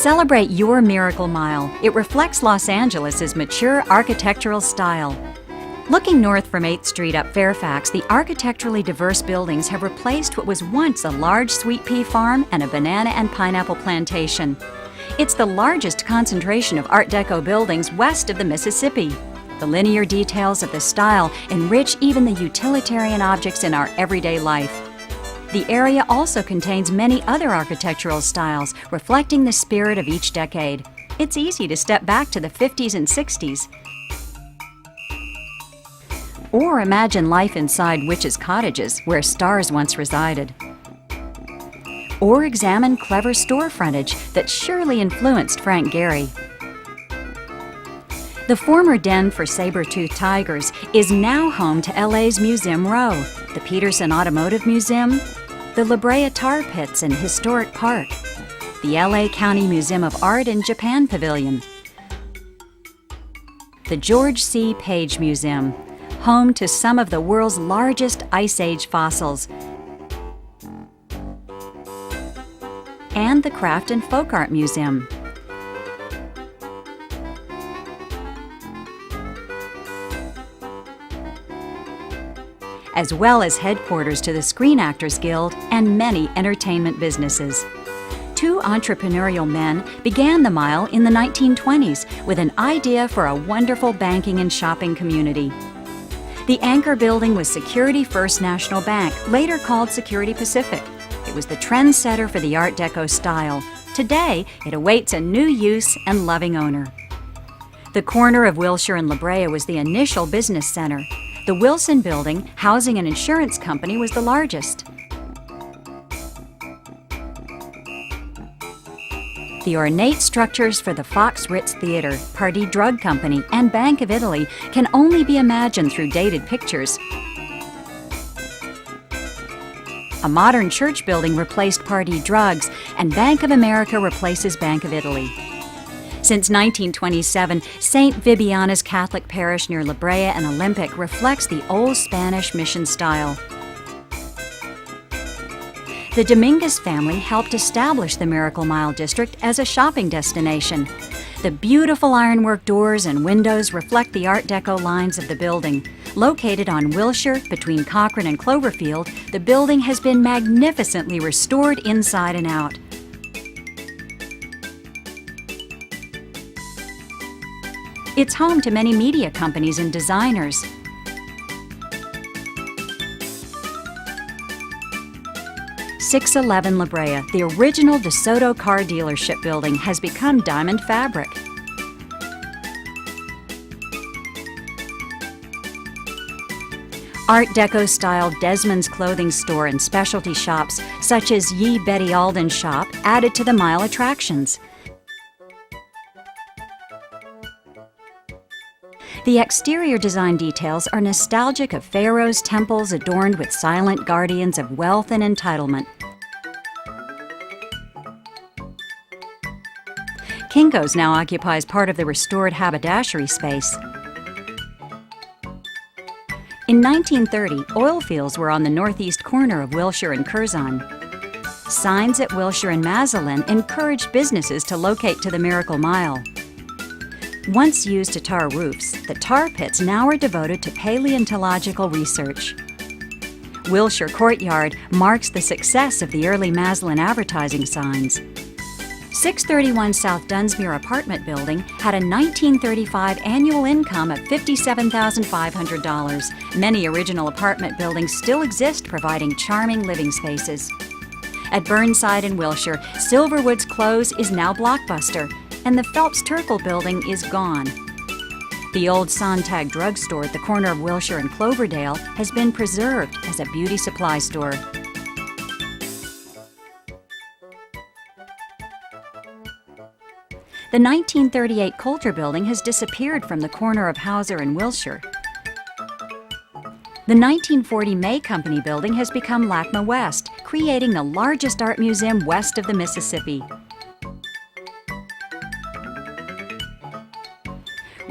Celebrate your Miracle Mile. It reflects Los Angeles' mature architectural style. Looking north from 8th Street up Fairfax, the architecturally diverse buildings have replaced what was once a large sweet pea farm and a banana and pineapple plantation. It's the largest concentration of Art Deco buildings west of the Mississippi. The linear details of the style enrich even the utilitarian objects in our everyday life. The area also contains many other architectural styles, reflecting the spirit of each decade. It's easy to step back to the 50s and 60s. Or imagine life inside witches' cottages, where stars once resided. Or examine clever store frontage that surely influenced Frank Gehry. The former den for saber-toothed tigers is now home to LA's Museum Row, the Peterson Automotive Museum, the La Brea Tar Pits and Historic Park, the LA County Museum of Art and Japan Pavilion, the George C. Page Museum, home to some of the world's largest Ice Age fossils, and the Craft and Folk Art Museum. As well as headquarters to the Screen Actors Guild and many entertainment businesses. Two entrepreneurial men began the Mile in the 1920s with an idea for a wonderful banking and shopping community. The anchor building was Security First National Bank, later called Security Pacific. It was the trendsetter for the Art Deco style. Today, it awaits a new use and loving owner. The corner of Wilshire and La Brea was the initial business center. The Wilson Building, housing and insurance company, was the largest. The ornate structures for the Fox Ritz Theater, Pardee Drug Company, and Bank of Italy can only be imagined through dated pictures. A modern church building replaced Pardee Drugs, and Bank of America replaces Bank of Italy. Since 1927, St. Vibiana's Catholic Parish near La Brea and Olympic reflects the old Spanish mission style. The Dominguez family helped establish the Miracle Mile district as a shopping destination. The beautiful ironwork doors and windows reflect the Art Deco lines of the building. Located on Wilshire, between Cochrane and Cloverfield, the building has been magnificently restored inside and out. It's home to many media companies and designers. .611 La Brea, the original DeSoto car dealership building, has become diamond fabric. Art Deco-style Desmond's clothing store and specialty shops, such as Ye Betty Alden shop, added to the Mile attractions. The exterior design details are nostalgic of pharaohs' temples adorned with silent guardians of wealth and entitlement. Kinko's now occupies part of the restored haberdashery space. In 1930, oil fields were on the northeast corner of Wilshire and Curzon. Signs at Wilshire and Massillon encouraged businesses to locate to the Miracle Mile. Once used to tar roofs, the tar pits now are devoted to paleontological research. Wilshire Courtyard marks the success of the early Massillon advertising signs. 631 South Dunsmuir apartment building had a 1935 annual income of $57,500. Many original apartment buildings still exist, providing charming living spaces. At Burnside and Wilshire, Silverwood's Close is now Blockbuster, and the Phelps Turkle building is gone. The old Sontag drugstore at the corner of Wilshire and Cloverdale has been preserved as a beauty supply store. The 1938 Coulter building has disappeared from the corner of Hauser and Wilshire. The 1940 May Company building has become LACMA West, creating the largest art museum west of the Mississippi.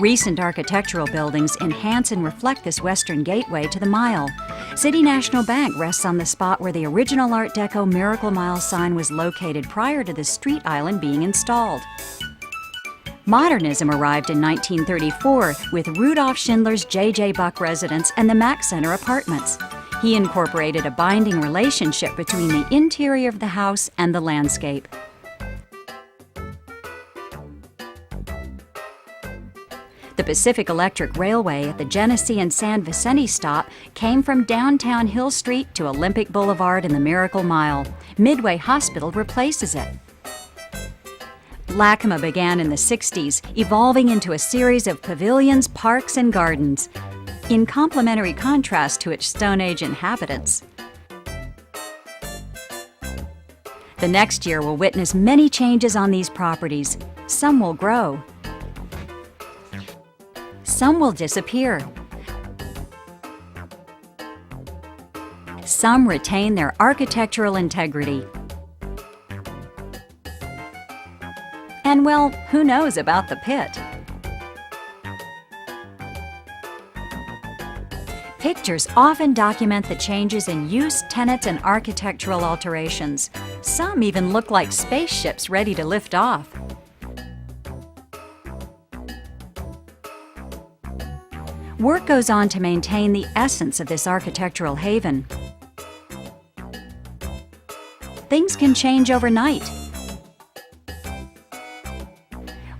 Recent architectural buildings enhance and reflect this western gateway to the Mile. City National Bank rests on the spot where the original Art Deco Miracle Mile sign was located prior to the street island being installed. Modernism arrived in 1934 with Rudolf Schindler's J.J. Buck residence and the Mack Center apartments. He incorporated a binding relationship between the interior of the house and the landscape. The Pacific Electric Railway at the Genesee and San Vicente stop came from downtown Hill Street to Olympic Boulevard in the Miracle Mile. Midway Hospital replaces it. LACMA began in the 60s, evolving into a series of pavilions, parks, and gardens, in complementary contrast to its Stone Age inhabitants. The next year will witness many changes on these properties. Some will grow. Some will disappear. Some retain their architectural integrity. And well, who knows about the pit? Pictures often document the changes in use, tenants, and architectural alterations. Some even look like spaceships ready to lift off. Work goes on to maintain the essence of this architectural haven. Things can change overnight.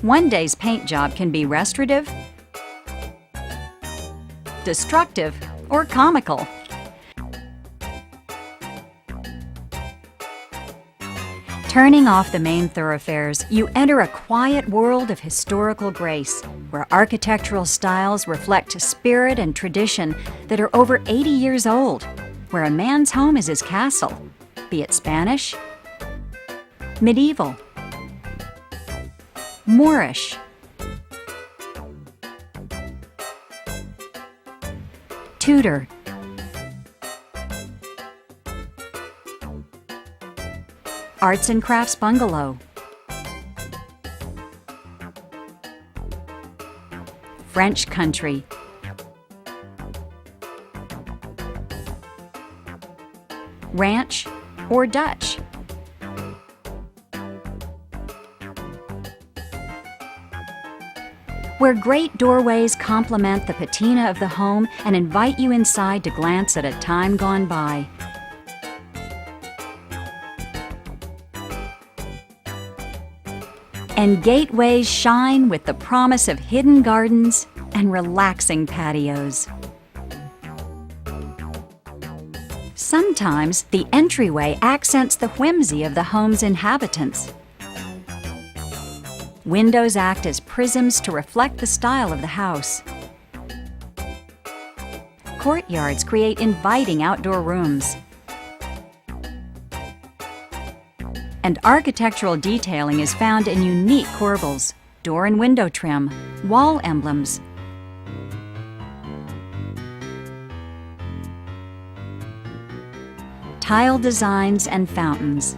One day's paint job can be restorative, destructive, or comical. Turning off the main thoroughfares, you enter a quiet world of historical grace, where architectural styles reflect spirit and tradition that are over 80 years old, where a man's home is his castle, be it Spanish, medieval, Moorish, Tudor, arts and crafts bungalow, French country, ranch, or Dutch. Where great doorways complement the patina of the home and invite you inside to glance at a time gone by. And gateways shine with the promise of hidden gardens and relaxing patios. Sometimes the entryway accents the whimsy of the home's inhabitants. Windows act as prisms to reflect the style of the house. Courtyards create inviting outdoor rooms. And architectural detailing is found in unique corbels, door and window trim, wall emblems. Tile designs and fountains.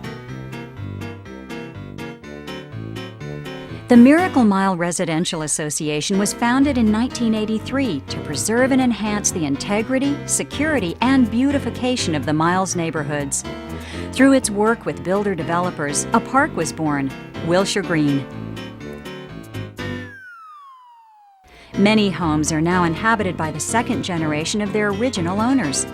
The Miracle Mile Residential Association was founded in 1983 to preserve and enhance the integrity, security, and beautification of the Mile's neighborhoods. Through its work with builder-developers, a park was born, Wilshire Green. Many homes are now inhabited by the second generation of their original owners.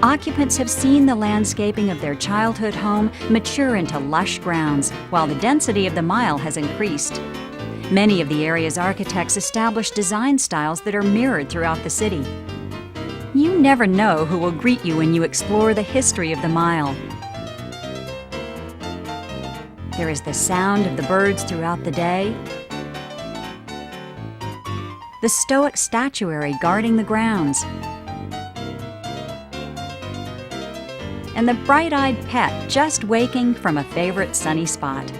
Occupants have seen the landscaping of their childhood home mature into lush grounds, while the density of the Mile has increased. Many of the area's architects established design styles that are mirrored throughout the city. You never know who will greet you when you explore the history of the Mile. There is the sound of the birds throughout the day, the stoic statuary guarding the grounds, and the bright-eyed pet just waking from a favorite sunny spot.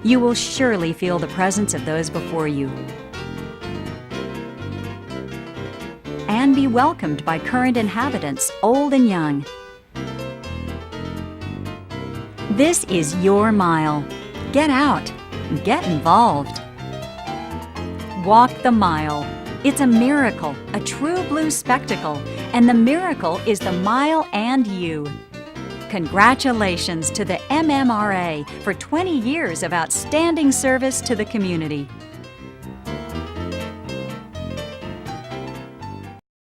You will surely feel the presence of those before you and be welcomed by current inhabitants, old and young. This is your Mile. Get out. Get involved. walk the mile. It's a miracle, a true blue spectacle, and the miracle is the mile and you. Congratulations to the MMRA for 20 years of outstanding service to the community.